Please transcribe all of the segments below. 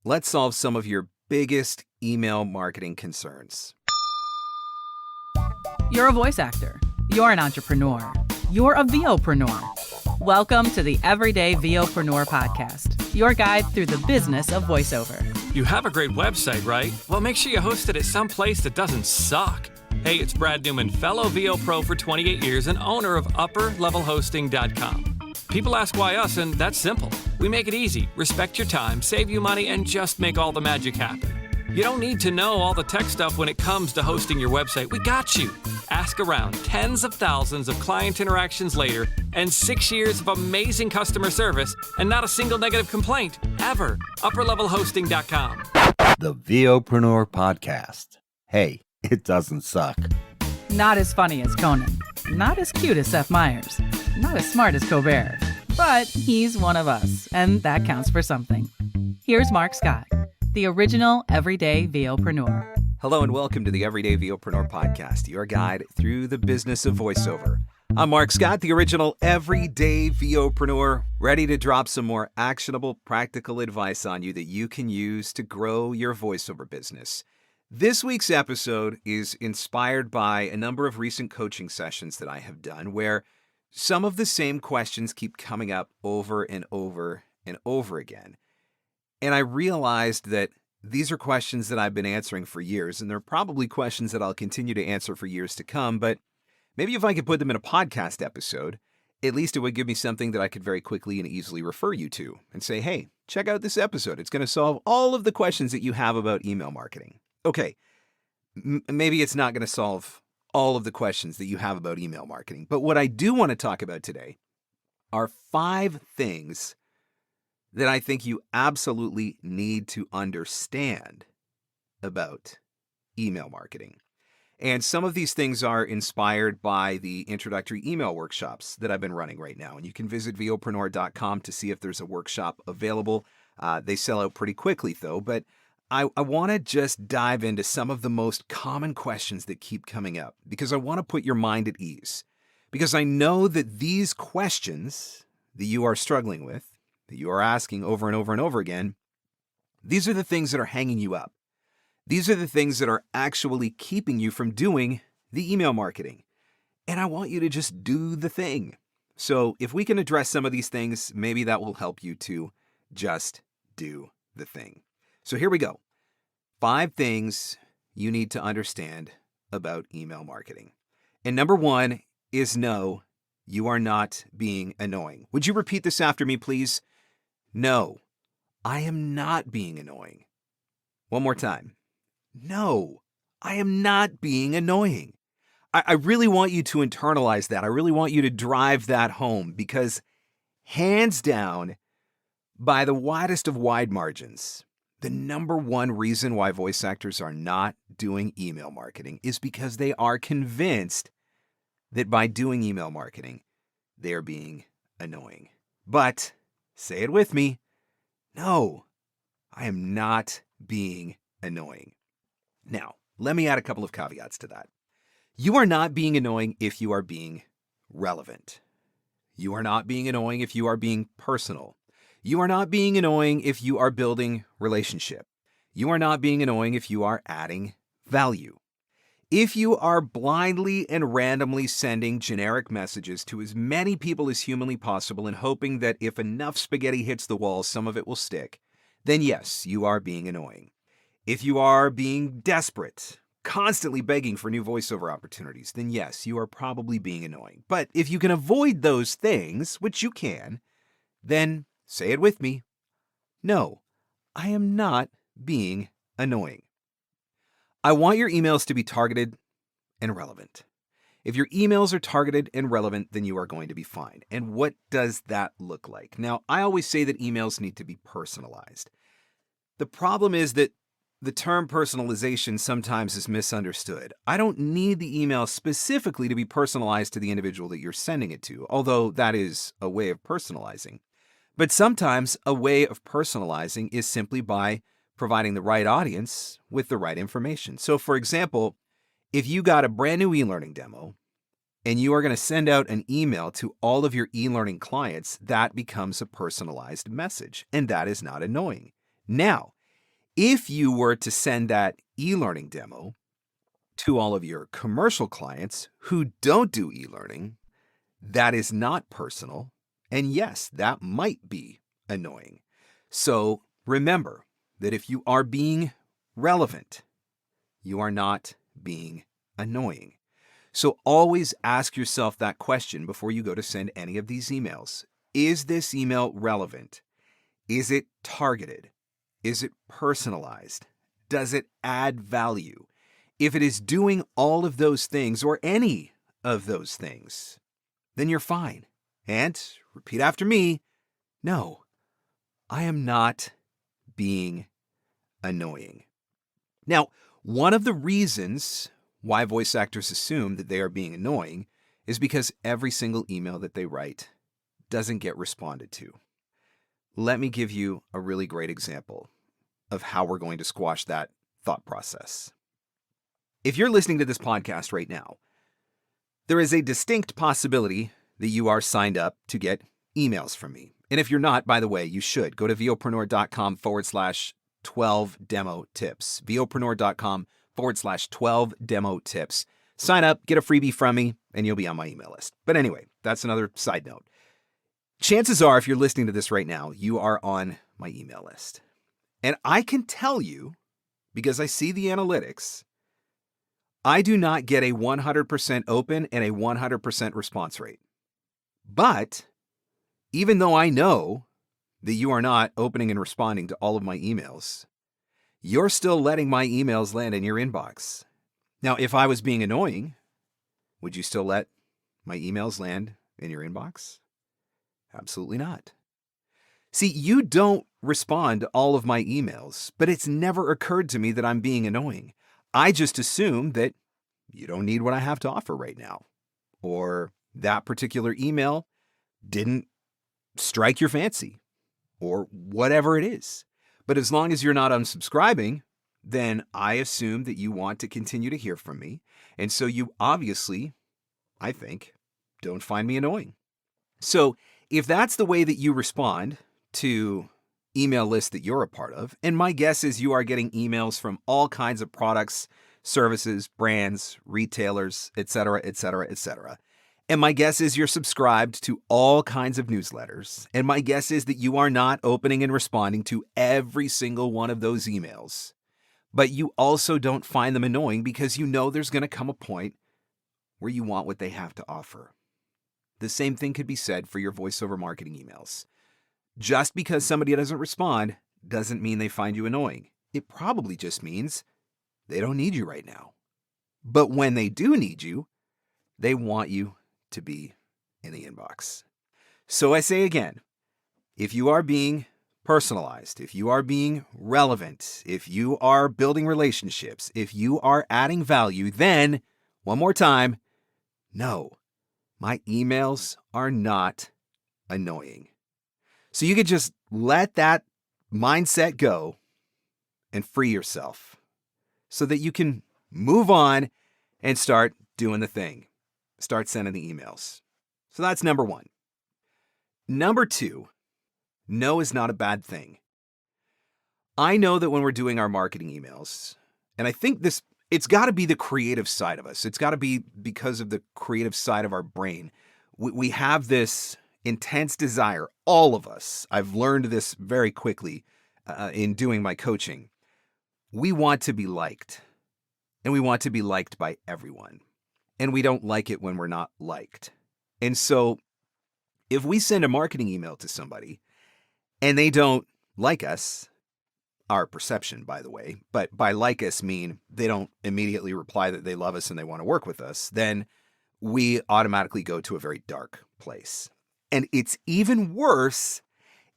Let's solve some of your biggest email marketing concerns. You're a voice actor. You're an entrepreneur. You're a VOPRENEUR. Welcome to the Everyday VOPRENEUR podcast, your guide through the business of voiceover. You have a great website, right? Well, make sure you host it at some place that doesn't suck. Hey, it's Brad Newman, fellow VO Pro for 28 years and owner of UpperLevelHosting.com. People ask why us, and that's simple. We make it easy, respect your time, save you money, and just make all the magic happen. You don't need to know all the tech stuff when it comes to hosting your website. We got you. Ask around. Tens of thousands of client interactions later, and 6 years of amazing customer service, and not a single negative complaint, ever. UpperLevelHosting.com. The VOPRENEUR podcast. Hey, it doesn't suck. Not as funny as Conan. Not as cute as Seth Meyers. Not as smart as Colbert. But he's one of us, and that counts for something. Here's Mark Scott, the original Everyday VOPreneur. Hello and welcome to the Everyday VOpreneur podcast, your guide through the business of voiceover. I'm Mark Scott, the original Everyday VOpreneur, ready to drop some more actionable, practical advice on you that you can use to grow your voiceover business. This week's episode is inspired by a number of recent coaching sessions that I have done where some of the same questions keep coming up over and over and over again. And I realized that these are questions that I've been answering for years, and they're probably questions that I'll continue to answer for years to come, but maybe if I could put them in a podcast episode, at least it would give me something that I could very quickly and easily refer you to and say, hey, check out this episode. It's going to solve all of the questions that you have about email marketing. Okay, maybe it's not going to solve all of the questions that you have about email marketing, but what I do want to talk about today are 5 things that I think you absolutely need to understand about email marketing. And some of these things are inspired by the introductory email workshops that I've been running right now. And you can visit VOPRENEUR.com to see if there's a workshop available. They sell out pretty quickly though, but I want to just dive into some of the most common questions that keep coming up because I want to put your mind at ease. Because I know that these questions that you are struggling with, that you are asking over and over and over again, these are the things that are hanging you up. These are the things that are actually keeping you from doing the email marketing. And I want you to just do the thing. So if we can address some of these things, maybe that will help you to just do the thing. So here we go. 5 things you need to understand about email marketing. And number 1 is no, you are not being annoying. Would you repeat this after me, please? No, I am not being annoying. One more time. No, I am not being annoying. I really want you to internalize that. I really want you to drive that home because hands down, by the widest of wide margins, the number 1 reason why voice actors are not doing email marketing is because they are convinced that by doing email marketing, they're being annoying. But, say it with me, no, I am not being annoying. Now, let me add a couple of caveats to that. You are not being annoying if you are being relevant. You are not being annoying if you are being personal. You are not being annoying if you are building relationship. You are not being annoying if you are adding value. If you are blindly and randomly sending generic messages to as many people as humanly possible and hoping that if enough spaghetti hits the wall, some of it will stick, then yes, you are being annoying. If you are being desperate, constantly begging for new voiceover opportunities, then yes, you are probably being annoying. But if you can avoid those things, which you can, then say it with me. No, I am not being annoying. I want your emails to be targeted and relevant. If your emails are targeted and relevant, then you are going to be fine. And what does that look like? Now, I always say that emails need to be personalized. The problem is that the term personalization sometimes is misunderstood. I don't need the email specifically to be personalized to the individual that you're sending it to, although that is a way of personalizing. But sometimes a way of personalizing is simply by providing the right audience with the right information. So for example, if you got a brand new e-learning demo and you are going to send out an email to all of your e-learning clients, that becomes a personalized message, and that is not annoying. Now, If you were to send that e-learning demo to all of your commercial clients who don't do e-learning, that is not personal. And yes, that might be annoying. So remember that if you are being relevant, you are not being annoying. So always ask yourself that question before you go to send any of these emails. Is this email relevant? Is it targeted? Is it personalized? Does it add value? If it is doing all of those things or any of those things, then you're fine. And repeat after me, no, I am not being annoying. Now, one of the reasons why voice actors assume that they are being annoying is because every single email that they write doesn't get responded to. Let me give you a really great example of how we're going to squash that thought process. If you're listening to this podcast right now, there is a distinct possibility that you are signed up to get emails from me. And if you're not, by the way, you should. Go to VOPRENEUR.com/12 demo tips. VOPRENEUR.com/12 demo tips. Sign up, get a freebie from me, and you'll be on my email list. But anyway, that's another side note. Chances are, if you're listening to this right now, you are on my email list. And I can tell you, because I see the analytics, I do not get a 100% open and a 100% response rate. But even though I know that you are not opening and responding to all of my emails, you're still letting my emails land in your inbox. Now, if I was being annoying, would you still let my emails land in your inbox? Absolutely not. See, you don't respond to all of my emails, but it's never occurred to me that I'm being annoying. I just assume that you don't need what I have to offer right now, or that particular email didn't strike your fancy, or whatever it is. But as long as you're not unsubscribing, then I assume that you want to continue to hear from me. And so you obviously, I think, don't find me annoying. So if that's the way that you respond to email lists that you're a part of, and my guess is you are getting emails from all kinds of products, services, brands, retailers, etc., etc., etc. And my guess is you're subscribed to all kinds of newsletters. And my guess is that you are not opening and responding to every single one of those emails. But you also don't find them annoying because you know there's going to come a point where you want what they have to offer. The same thing could be said for your voiceover marketing emails. Just because somebody doesn't respond doesn't mean they find you annoying. It probably just means they don't need you right now. But when they do need you, they want you to be in the inbox. So I say again, if you are being personalized, if you are being relevant, if you are building relationships, if you are adding value, then, one more time, no, my emails are not annoying. So you could just let that mindset go and free yourself so that you can move on and start doing the thing. Start sending the emails. So that's number one. Number two, no is not a bad thing. I know that when we're doing our marketing emails, and I think it's got to be the creative side of us. It's got to be because of the creative side of our brain. We have this intense desire, all of us. I've learned this very quickly in doing my coaching. We want to be liked, and we want to be liked by everyone. And we don't like it when we're not liked. And so if we send a marketing email to somebody and they don't like us, our perception, by the way, but by like us mean they don't immediately reply that they love us and they want to work with us, then we automatically go to a very dark place. And it's even worse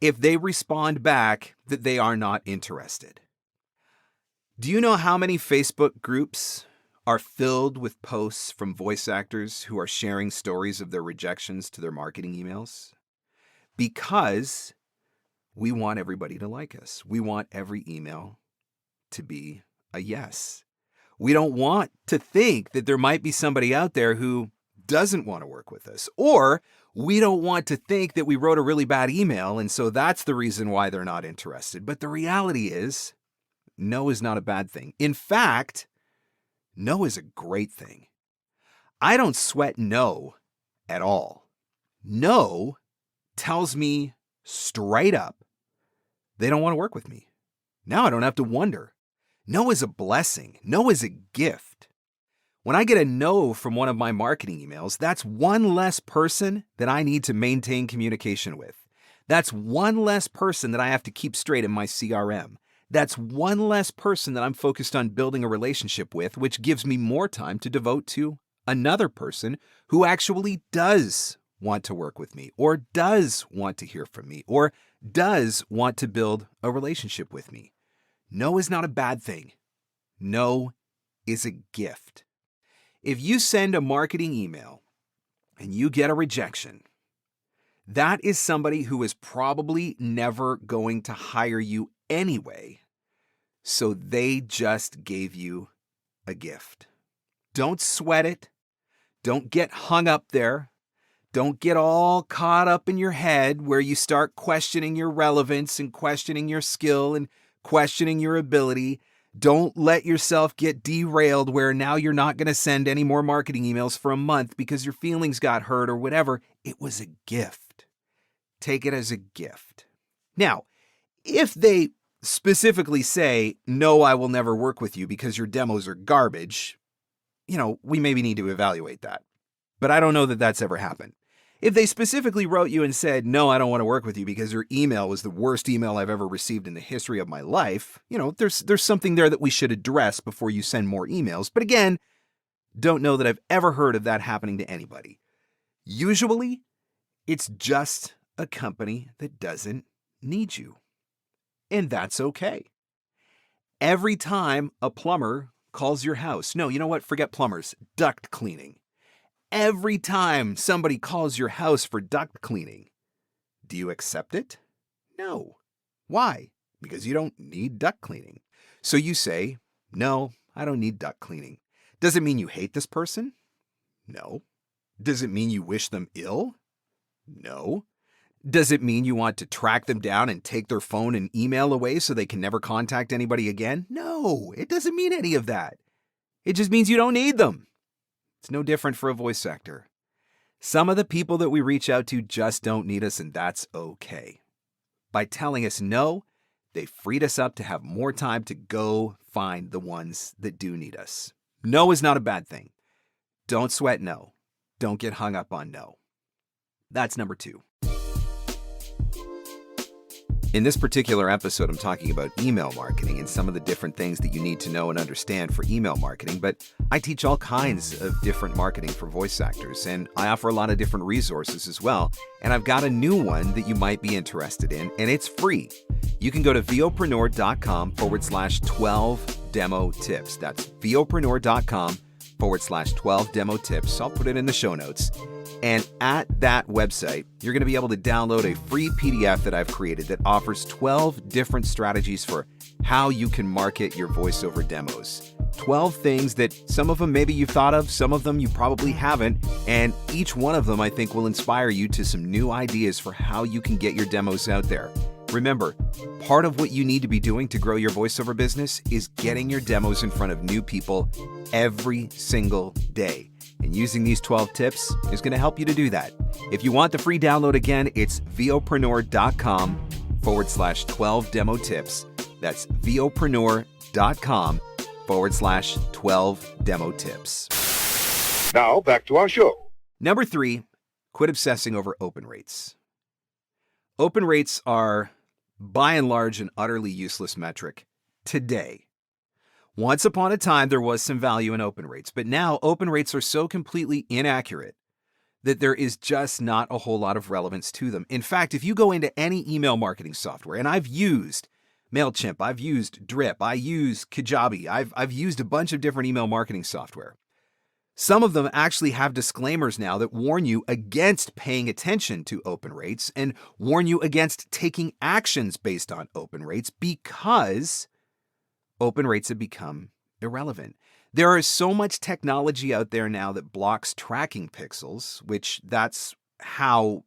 if they respond back that they are not interested. Do you know how many Facebook groups are filled with posts from voice actors who are sharing stories of their rejections to their marketing emails? Because we want everybody to like us. We want every email to be a yes. We don't want to think that there might be somebody out there who doesn't want to work with us. Or we don't want to think that we wrote a really bad email and so that's the reason why they're not interested. But the reality is no is not a bad thing. In fact, no is a great thing. I don't sweat no at all. No tells me straight up they don't want to work with me. Now I don't have to wonder. No is a blessing. No is a gift. When I get a no from one of my marketing emails, that's one less person that I need to maintain communication with. That's one less person that I have to keep straight in my CRM. That's one less person that I'm focused on building a relationship with, which gives me more time to devote to another person who actually does want to work with me, or does want to hear from me, or does want to build a relationship with me. No is not a bad thing. No is a gift. If you send a marketing email and you get a rejection, that is somebody who is probably never going to hire you anyway, so they just gave you a gift. Don't sweat it. Don't get hung up there. Don't get all caught up in your head where you start questioning your relevance and questioning your skill and questioning your ability. Don't let yourself get derailed where now you're not going to send any more marketing emails for a month because your feelings got hurt or whatever. It was a gift. Take it as a gift. Now, if they specifically say, no, I will never work with you because your demos are garbage, we maybe need to evaluate that. But I don't know that that's ever happened. If they specifically wrote you and said, no, I don't want to work with you because your email was the worst email I've ever received in the history of my life, there's something there that we should address before you send more emails. But again, don't know that I've ever heard of that happening to anybody. Usually, it's just a company that doesn't need you. And that's okay. Every time a plumber calls your house, no, you know what? Forget plumbers, duct cleaning. Every time somebody calls your house for duct cleaning, do you accept it? No. Why? Because you don't need duct cleaning. So you say, no, I don't need duct cleaning. Does it mean you hate this person? No. Does it mean you wish them ill? No. Does it mean you want to track them down and take their phone and email away so they can never contact anybody again? No, it doesn't mean any of that. It just means you don't need them. It's no different for a voice actor. Some of the people that we reach out to just don't need us, and that's okay. By telling us no, they freed us up to have more time to go find the ones that do need us. No is not a bad thing. Don't sweat no. Don't get hung up on no. That's number 2. In this particular episode, I'm talking about email marketing and some of the different things that you need to know and understand for email marketing, but I teach all kinds of different marketing for voice actors, and I offer a lot of different resources as well, and I've got a new one that you might be interested in, and it's free. You can go to VOPRENEUR.com/12 demo tips. That's VOPRENEUR.com/12 demo tips. I'll put it in the show notes. And at that website, you're going to be able to download a free PDF that I've created that offers 12 different strategies for how you can market your voiceover demos. 12 things that some of them maybe you've thought of, some of them you probably haven't, and each one of them I think will inspire you to some new ideas for how you can get your demos out there. Remember, part of what you need to be doing to grow your voiceover business is getting your demos in front of new people every single day. And using these 12 tips is going to help you to do that. If you want the free download again, it's VOPRENEUR.com/12 demo tips. That's VOPRENEUR.com/12 demo tips. Now back to our show. Number 3, quit obsessing over open rates. Open rates are, by and large, an utterly useless metric today. Once upon a time, there was some value in open rates, but now open rates are so completely inaccurate that there is just not a whole lot of relevance to them. In fact, if you go into any email marketing software, and I've used MailChimp, I've used Drip, I use Kajabi, I've used a bunch of different email marketing software. Some of them actually have disclaimers now that warn you against paying attention to open rates and warn you against taking actions based on open rates because open rates have become irrelevant. There is so much technology out there now that blocks tracking pixels, which that's how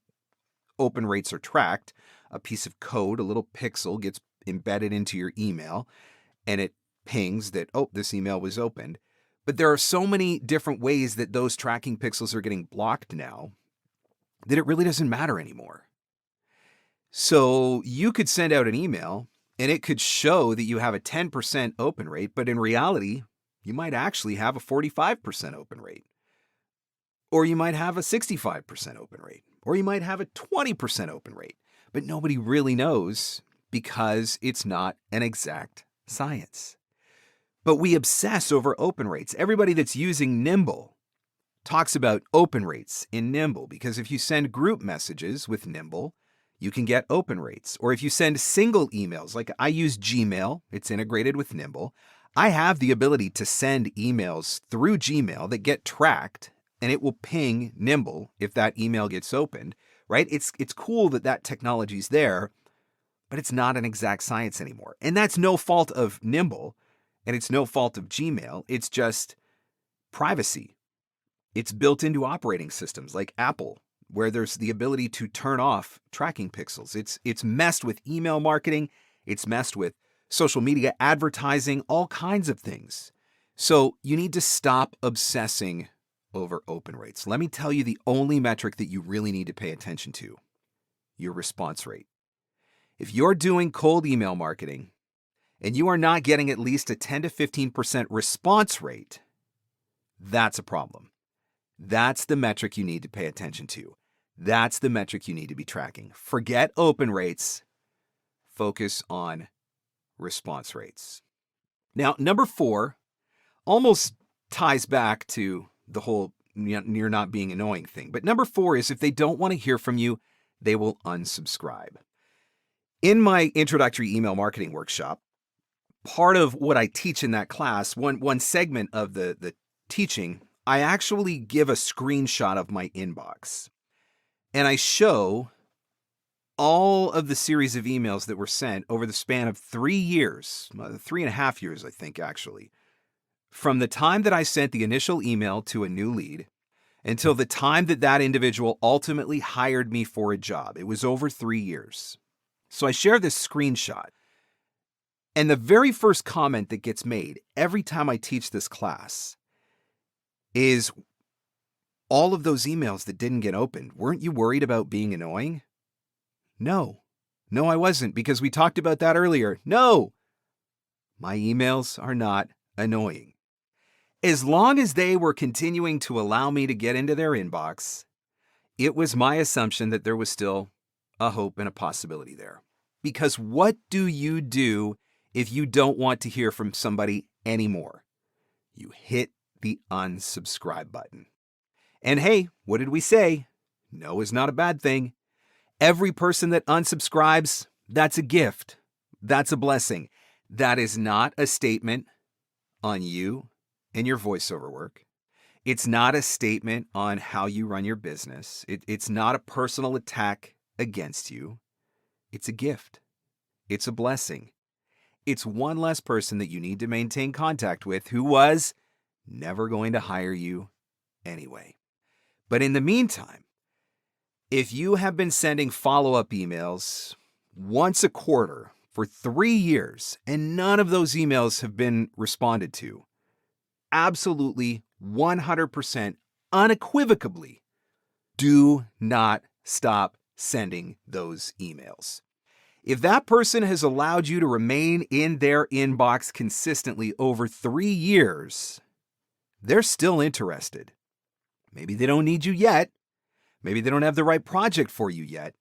open rates are tracked. A piece of code, a little pixel gets embedded into your email. and it pings that, oh, this email was opened. But there are so many different ways that those tracking pixels are getting blocked now that it really doesn't matter anymore. So you could send out an email and it could show that you have a 10% open rate, but in reality, you might actually have a 45% open rate. Or you might have a 65% open rate. Or you might have a 20% open rate. But nobody really knows because it's not an exact science. But we obsess over open rates. Everybody that's using Nimble talks about open rates in Nimble because if you send group messages with Nimble, you can get open rates. Or if you send single emails, like I use Gmail, it's integrated with Nimble. I have the ability to send emails through Gmail that get tracked, and it will ping Nimble if that email gets opened, right? It's cool that that technology's there, but it's not an exact science anymore. And that's no fault of Nimble, and it's no fault of Gmail. It's just privacy. It's built into operating systems like Apple, where there's the ability to turn off tracking pixels. It's messed with email marketing. It's messed with social media advertising, all kinds of things. So you need to stop obsessing over open rates. Let me tell you the only metric that you really need to pay attention to: your response rate. If you're doing cold email marketing and you are not getting at least a 10 to 15% response rate, that's a problem. That's the metric you need to pay attention to. That's the metric you need to be tracking. Forget open rates. Focus on response rates. Now, number 4 almost ties back to the whole you're not being annoying thing. But number 4 is if they don't want to hear from you, they will unsubscribe. In my introductory email marketing workshop, part of what I teach in that class, one segment of the teaching, I actually give a screenshot of my inbox. And I show all of the series of emails that were sent over the span of 3 years, 3.5 years, I think, actually, from the time that I sent the initial email to a new lead until the time that that individual ultimately hired me for a job. It was over 3 years. So I share this screenshot. And the very first comment that gets made every time I teach this class is, all of those emails that didn't get opened, weren't you worried about being annoying? No, I wasn't, because we talked about that earlier. No, my emails are not annoying. As long as they were continuing to allow me to get into their inbox, it was my assumption that there was still a hope and a possibility there. Because what do you do if you don't want to hear from somebody anymore? You hit the unsubscribe button. And hey, what did we say? No is not a bad thing. Every person that unsubscribes, that's a gift. That's a blessing. That is not a statement on you and your voiceover work. It's not a statement on how you run your business. It's not a personal attack against you. It's a gift. It's a blessing. It's one less person that you need to maintain contact with who was never going to hire you anyway. But in the meantime, if you have been sending follow-up emails once a quarter for 3 years and none of those emails have been responded to, absolutely 100% unequivocally, do not stop sending those emails. If that person has allowed you to remain in their inbox consistently over 3 years, they're still interested. Maybe they don't need you yet. Maybe they don't have the right project for you yet,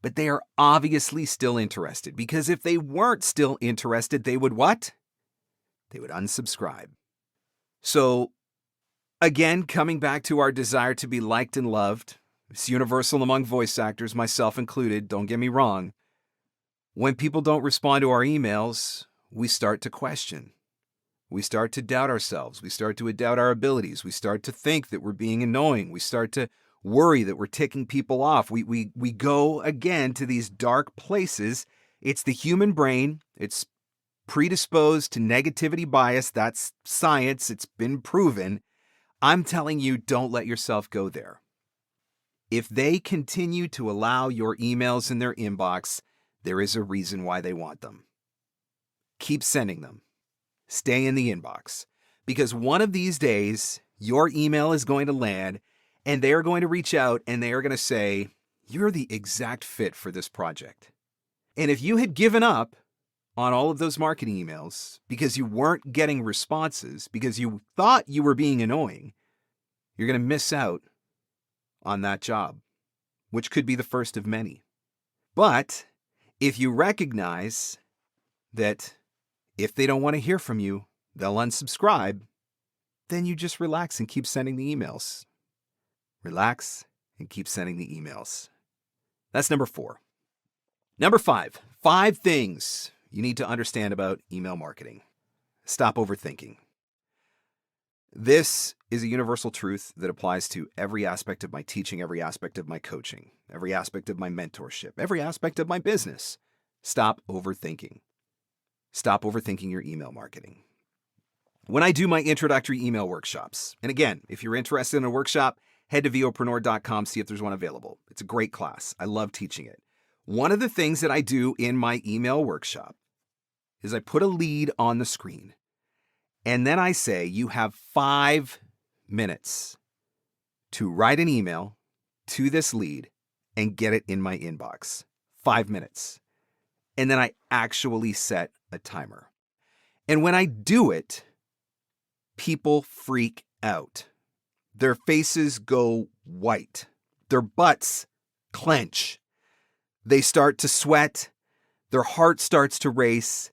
but they are obviously still interested, because if they weren't still interested, they would what? They would unsubscribe. So again, coming back to our desire to be liked and loved, it's universal among voice actors, myself included, don't get me wrong. When people don't respond to our emails, we start to question. We start to doubt ourselves. We start to doubt our abilities. We start to think that we're being annoying. We start to worry that we're ticking people off. We go again to these dark places. It's the human brain. It's predisposed to negativity bias. That's science. It's been proven. I'm telling you, don't let yourself go there. If they continue to allow your emails in their inbox, there is a reason why they want them. Keep sending them. stay in the inbox. Because one of these days, your email is going to land and they are going to reach out and they are going to say, you're the exact fit for this project. And if you had given up on all of those marketing emails because you weren't getting responses, because you thought you were being annoying, you're going to miss out on that job, which could be the first of many. But if you recognize that if they don't want to hear from you, they'll unsubscribe, then you just relax and keep sending the emails. Relax and keep sending the emails. That's number 4. Number 5, 5 things you need to understand about email marketing. Stop overthinking. This is a universal truth that applies to every aspect of my teaching, every aspect of my coaching, every aspect of my mentorship, every aspect of my business. Stop overthinking. Stop overthinking your email marketing. When I do my introductory email workshops, and again, if you're interested in a workshop, head to VOPRENEUR.com, see if there's one available. It's a great class. I love teaching it. One of the things that I do in my email workshop is I put a lead on the screen, and then I say, you have 5 minutes to write an email to this lead and get it in my inbox. 5 minutes. And then I actually set a timer. And when I do it, people freak out. Their faces go white. Their butts clench. They start to sweat. Their heart starts to race.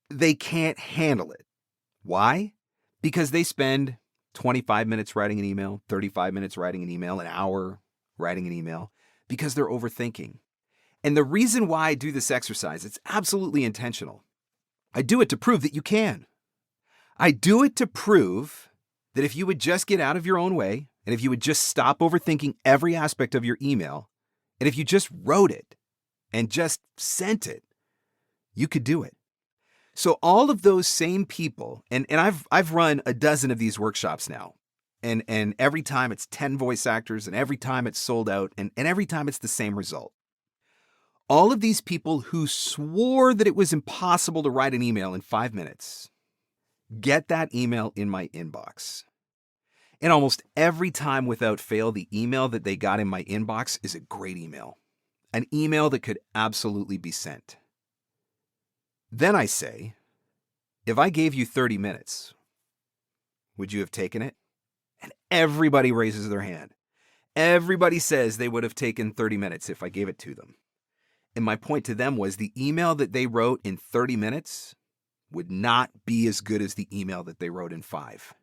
They can't handle it. Why? Because they spend 25 minutes writing an email, 35 minutes writing an email, an hour writing an email, because they're overthinking. And the reason why I do this exercise, it's absolutely intentional. I do it to prove that you can. I do it to prove that if you would just get out of your own way, and if you would just stop overthinking every aspect of your email, and if you just wrote it and just sent it, you could do it. So all of those same people, and I've run a dozen of these workshops now, and every time it's 10 voice actors, and every time it's sold out, and every time it's the same result. All of these people who swore that it was impossible to write an email in 5 minutes, get that email in my inbox. And almost every time without fail, the email that they got in my inbox is a great email. An email that could absolutely be sent. Then I say, if I gave you 30 minutes, would you have taken it? And everybody raises their hand. Everybody says they would have taken 30 minutes if I gave it to them. And my point to them was the email that they wrote in 30 minutes would not be as good as the email that they wrote in 5.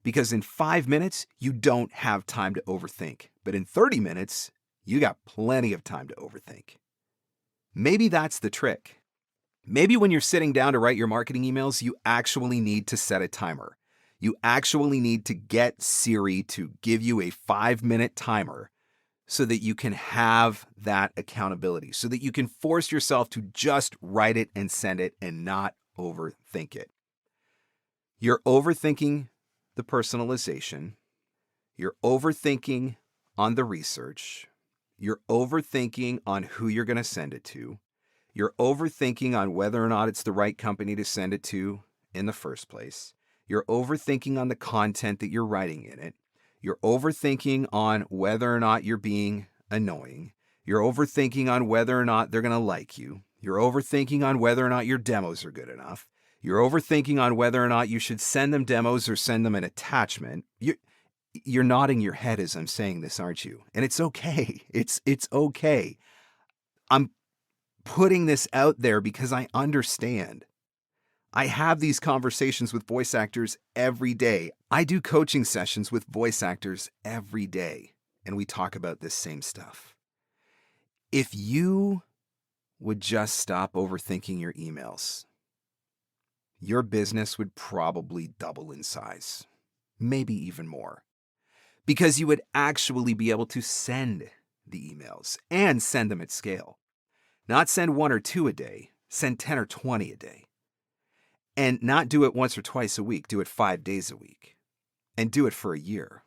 Because in 5 minutes, you don't have time to overthink. But in 30 minutes, you got plenty of time to overthink. Maybe that's the trick. Maybe when you're sitting down to write your marketing emails, you actually need to set a timer. You actually need to get Siri to give you a 5-minute timer so that you can have that accountability, so that you can force yourself to just write it and send it and not overthink it. You're overthinking the personalization. You're overthinking on the research. You're overthinking on who you're going to send it to. You're overthinking on whether or not it's the right company to send it to in the first place. You're overthinking on the content that you're writing in it. You're overthinking on whether or not you're being annoying. You're overthinking on whether or not they're going to like you. You're overthinking on whether or not your demos are good enough. You're overthinking on whether or not you should send them demos or send them an attachment. You're nodding your head as I'm saying this, aren't you? And it's okay. It's okay. I'm putting this out there because I understand. I have these conversations with voice actors every day. I do coaching sessions with voice actors every day, and we talk about this same stuff. If you would just stop overthinking your emails, your business would probably double in size, maybe even more, because you would actually be able to send the emails and send them at scale. Not send 1 or 2 a day, send 10 or 20 a day. And not do it once or twice a week, do it 5 days a week. And do it for a year.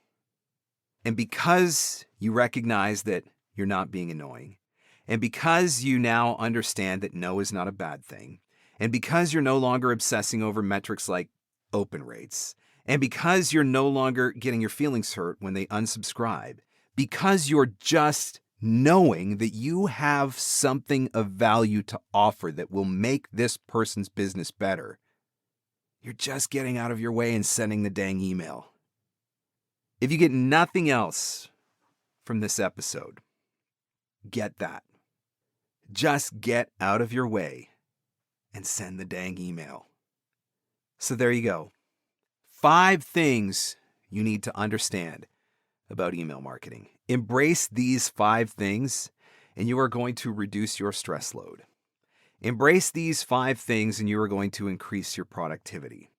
And because you recognize that you're not being annoying, and because you now understand that no is not a bad thing, And because you're no longer obsessing over metrics like open rates, and because you're no longer getting your feelings hurt when they unsubscribe, because you're just knowing that you have something of value to offer that will make this person's business better, you're just getting out of your way and sending the dang email. If you get nothing else from this episode, get that. Just get out of your way and send the dang email. So there you go. 5 things you need to understand about email marketing. Embrace these 5 things and you are going to reduce your stress load. Embrace these 5 things and you are going to increase your productivity.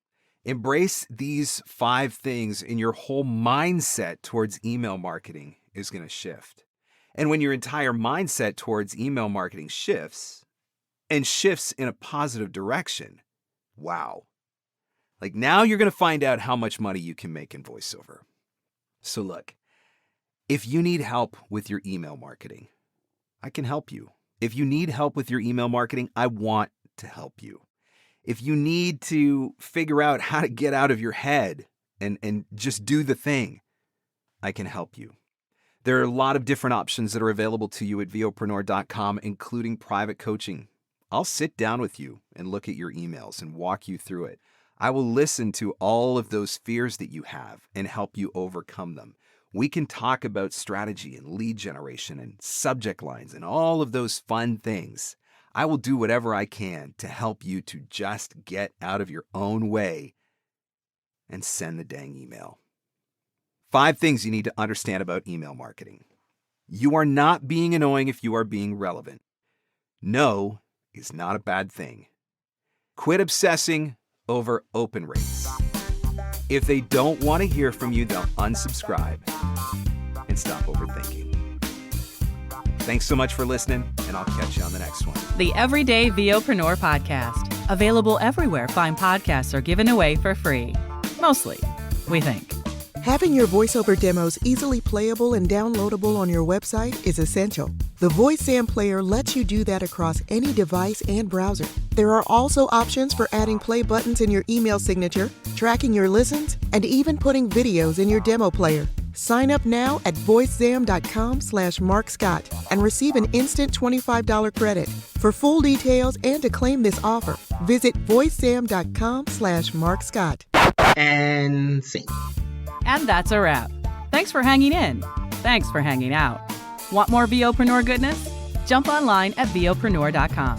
Embrace these 5 things and your whole mindset towards email marketing is going to shift. And when your entire mindset towards email marketing shifts, and shifts in a positive direction, wow. Like now you're going to find out how much money you can make in VoiceOver. So look, if you need help with your email marketing, I can help you. If you need help with your email marketing, I want to help you. If you need to figure out how to get out of your head and just do the thing, I can help you. There are a lot of different options that are available to you at VOPRENEUR.com, including private coaching. I'll sit down with you and look at your emails and walk you through it. I will listen to all of those fears that you have and help you overcome them. We can talk about strategy and lead generation and subject lines and all of those fun things. I will do whatever I can to help you to just get out of your own way and send the dang email. 5 things you need to understand about email marketing. You are not being annoying if you are being relevant. No is not a bad thing. Quit obsessing over open rates. If they don't want to hear from you, they'll unsubscribe and stop overthinking. Thanks so much for listening, and I'll catch you on the next one. The Everyday VOpreneur Podcast. Available everywhere fine podcasts are given away for free. Mostly, we think. Having your voiceover demos easily playable and downloadable on your website is essential. The VoiceSam player lets you do that across any device and browser. There are also options for adding play buttons in your email signature, tracking your listens, and even putting videos in your demo player. Sign up now at voicesam.com/MarkScott and receive an instant $25 credit. For full details and to claim this offer, visit voicesam.com/MarkScott. And sync. And that's a wrap. Thanks for hanging in. Thanks for hanging out. Want more VOpreneur goodness? Jump online at VOpreneur.com.